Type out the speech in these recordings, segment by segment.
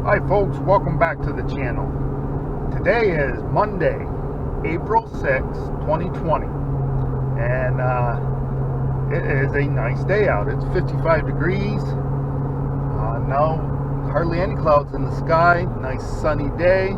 Hi folks, welcome back to the channel. Today is Monday, April 6th, 2020, and it is a nice day out. It's 55 degrees, now hardly any clouds in the sky, nice sunny day,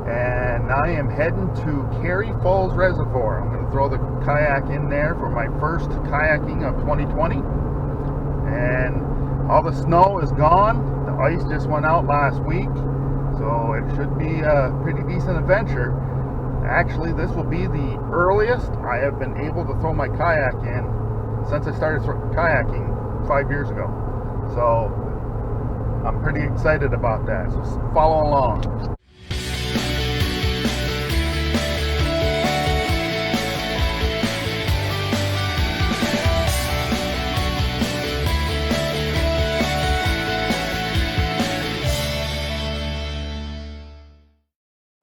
and I am heading to Carry Falls Reservoir. I'm going to throw the kayak in there for my first kayaking of 2020, and all the snow is gone. The ice just went out last week, so it should be a pretty decent adventure. Actually, this will be the earliest I have been able to throw my kayak in since I started kayaking 5 years ago. So I'm pretty excited about that. So follow along.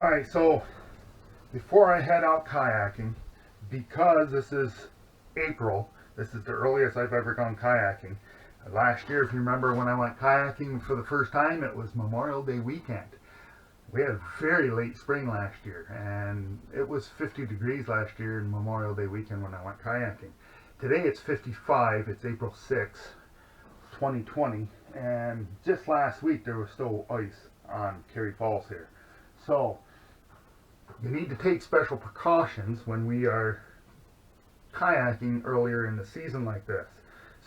Alright, so before I head out kayaking, because this is April, this is the earliest I've ever gone kayaking. Last year, if you remember when I went kayaking for the first time, it was Memorial Day weekend. We had a very late spring last year, and it was 50 degrees last year in Memorial Day weekend when I went kayaking. Today it's 55, it's April 6th, 2020, and just last week there was still ice on Carry Falls here. So you need to take special precautions when we are kayaking earlier in the season like this.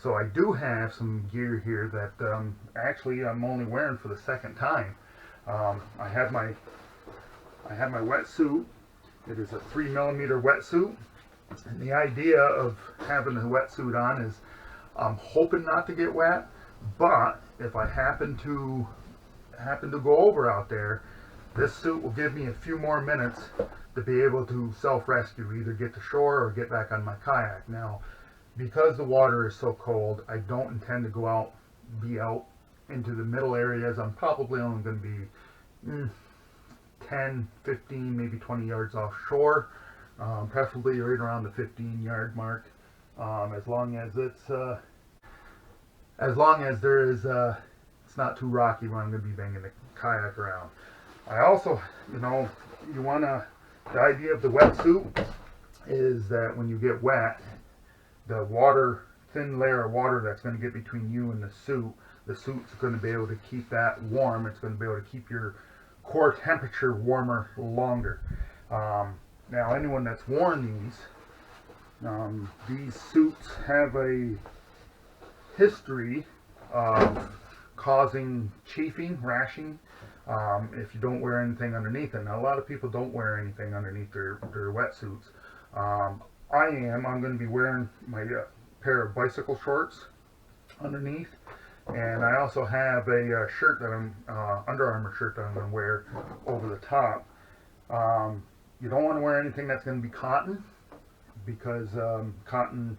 So I do have some gear here that actually I'm only wearing for the second time. I have my wetsuit. It is a 3mm wetsuit, and the idea of having the wetsuit on is I'm hoping not to get wet, but if I happen to go over out there, this suit will give me a few more minutes to be able to self-rescue, either get to shore or get back on my kayak. Now, because the water is so cold, I don't intend to be out into the middle areas. I'm probably only going to be 10, 15, maybe 20 yards offshore, preferably right around the 15-yard mark, as long as it's it's not too rocky when I'm going to be banging the kayak around. I also, the idea of the wetsuit is that when you get wet, the thin layer of water that's going to get between you and the suit's going to be able to keep that warm. It's going to be able to keep your core temperature warmer longer. Now, anyone that's worn these suits have a history of causing chafing, rashing, if you don't wear anything underneath it. Now, a lot of people don't wear anything underneath their wetsuits. I'm going to be wearing my pair of bicycle shorts underneath, and I also have a shirt that Under Armour shirt that I'm going to wear over the top. You don't want to wear anything that's going to be cotton, because cotton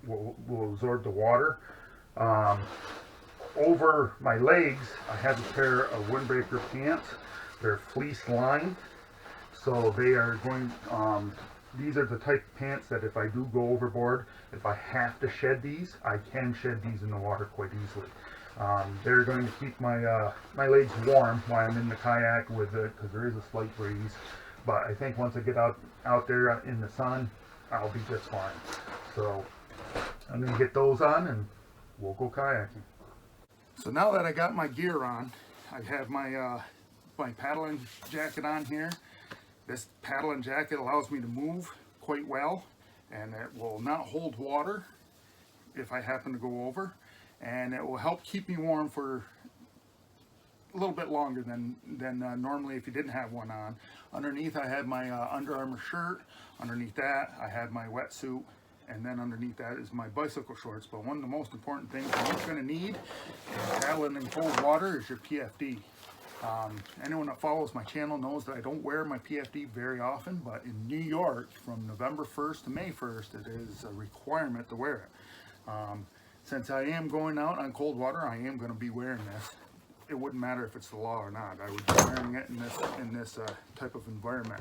will absorb the water. Over my legs, I have a pair of windbreaker pants. They're fleece lined, so they are going. These are the type of pants that if I do go overboard, if I have to shed these, I can shed these in the water quite easily. They're going to keep my legs warm while I'm in the kayak with it, because there is a slight breeze. But I think once I get out there in the sun, I'll be just fine. So I'm going to get those on, and we'll go kayaking. So now that I got my gear on, I have my my paddling jacket on here. This paddling jacket allows me to move quite well, and it will not hold water if I happen to go over, and it will help keep me warm for a little bit longer than normally if you didn't have one on. Underneath I had my Under Armour shirt. Underneath that I had my wetsuit, and then underneath that is my bicycle shorts. But one of the most important things you're going to need in paddling in cold water is your PFD. Anyone that follows my channel knows that I don't wear my PFD very often, but in New York from November 1st to May 1st, it is a requirement to wear it. Since I am going out on cold water, I am going to be wearing this. It wouldn't matter if it's the law or not. I would be wearing it in this type of environment.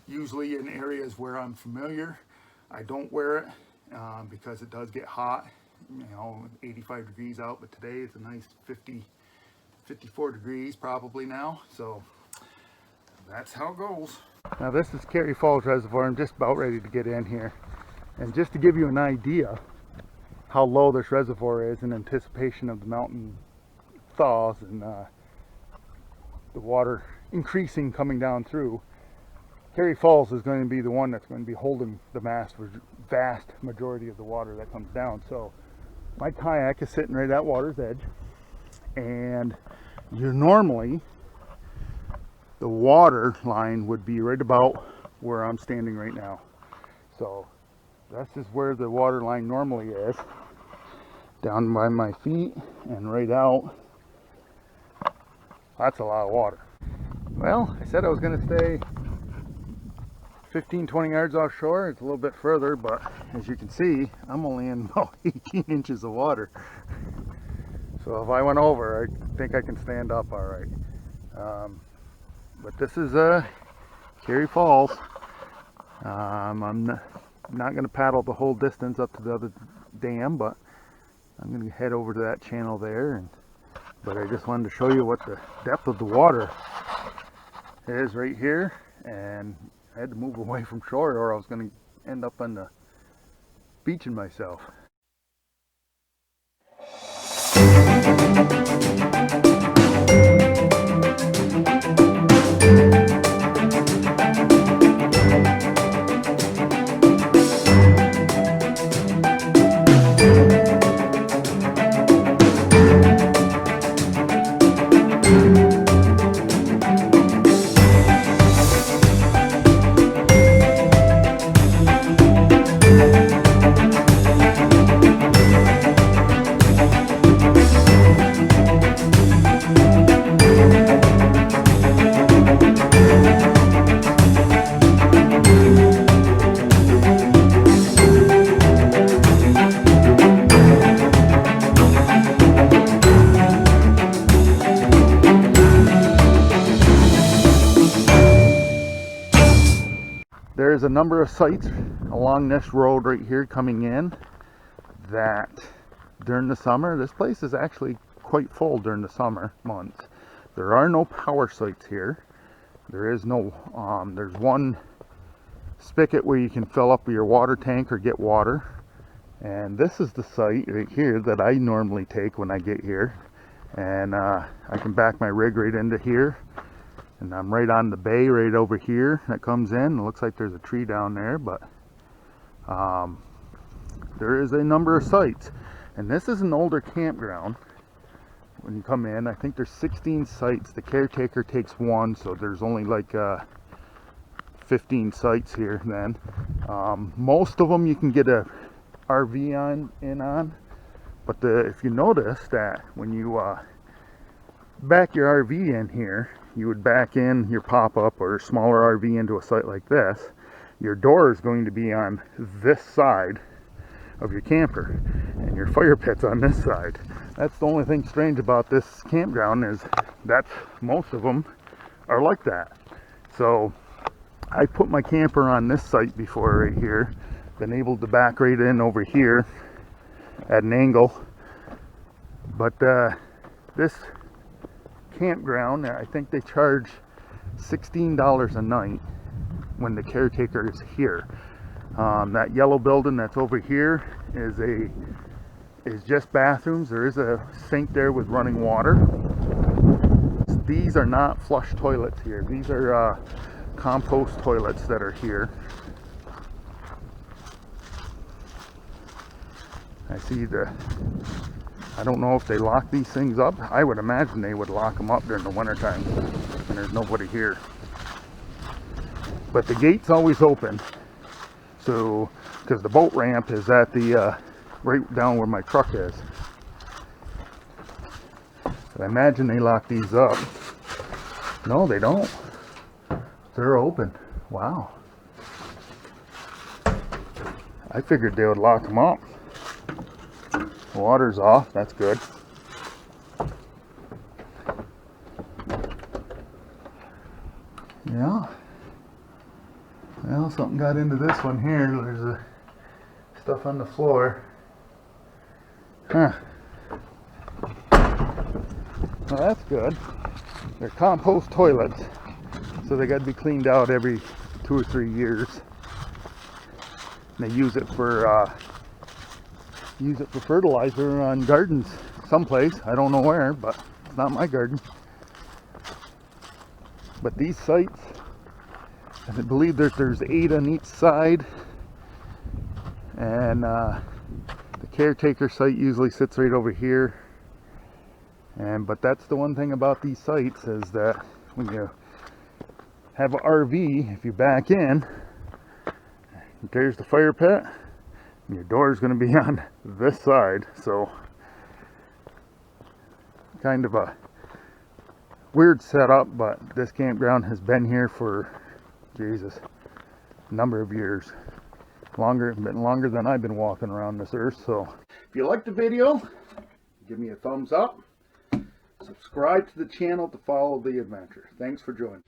Usually in areas where I'm familiar, I don't wear it because it does get hot. 85 degrees out, but today it's a nice 50, 54 degrees probably now, so that's how it goes. Now this is Carry Falls Reservoir. I'm just about ready to get in here. And just to give you an idea how low this reservoir is in anticipation of the mountain thaws and the water increasing coming down through, Carry Falls is going to be the one that's going to be holding the vast majority of the water that comes down. So my kayak is sitting right at water's edge, and normally the water line would be right about where I'm standing right now. So this is where the water line normally is, down by my feet and right out. That's a lot of water. Well, I said I was going to stay 15-20 yards offshore. It's a little bit further, but as you can see, I'm only in about 18 inches of water. So if I went over, I think I can stand up all right. But this is Carry Falls. I'm not going to paddle the whole distance up to the other dam, but I'm going to head over to that channel there. But I just wanted to show you what the depth of the water is right here, and I had to move away from shore or I was going to end up on the beaching myself. There's a number of sites along this road right here coming in that during the summer, this place is actually quite full during the summer months. There are no power sites here. There is no, there's one spigot where you can fill up your water tank or get water. And this is the site right here that I normally take when I get here. And I can back my rig right into here. And I'm right on the bay right over here that comes in. It looks like there's a tree down there, but there is a number of sites. And this is an older campground. When you come in, I think there's 16 sites. The caretaker takes one, so there's only like 15 sites here then. Most of them you can get a RV in on, but if you notice that when you back your RV in here, you would back in your pop-up or smaller RV into a site like this, your door is going to be on this side of your camper and your fire pit's on this side. That's the only thing strange about this campground, is that most of them are like that. So I put my camper on this site before right here, been able to back right in over here at an angle, but this campground, I think they charge $16 a night when the caretaker is here. That yellow building that's over here is just bathrooms. There is a sink there with running water. These are not flush toilets here. These are compost toilets that are here. I don't know if they lock these things up. I would imagine they would lock them up during the wintertime when there's nobody here. But the gate's always open. So, because the boat ramp is at the, right down where my truck is. But I imagine they lock these up. No, they don't. They're open. Wow. I figured they would lock them up. The water's off, that's good. Yeah. Well, something got into this one here. There's stuff on the floor. Huh. Well, that's good. They're compost toilets, so they got to be cleaned out every 2 or 3 years. And they use it for fertilizer on gardens someplace. I don't know where, but it's not my garden. But these sites, I believe there's 8 on each side, and the caretaker site usually sits right over here. But that's the one thing about these sites, is that when you have an RV, if you back in, there's the fire pit, and your door is going to be on this side. So kind of a weird setup, but this campground has been here for, Jesus, a number of years. Been longer than I've been walking around this earth. So if you liked the video, give me a thumbs up. Subscribe to the channel to follow the adventure. Thanks for joining.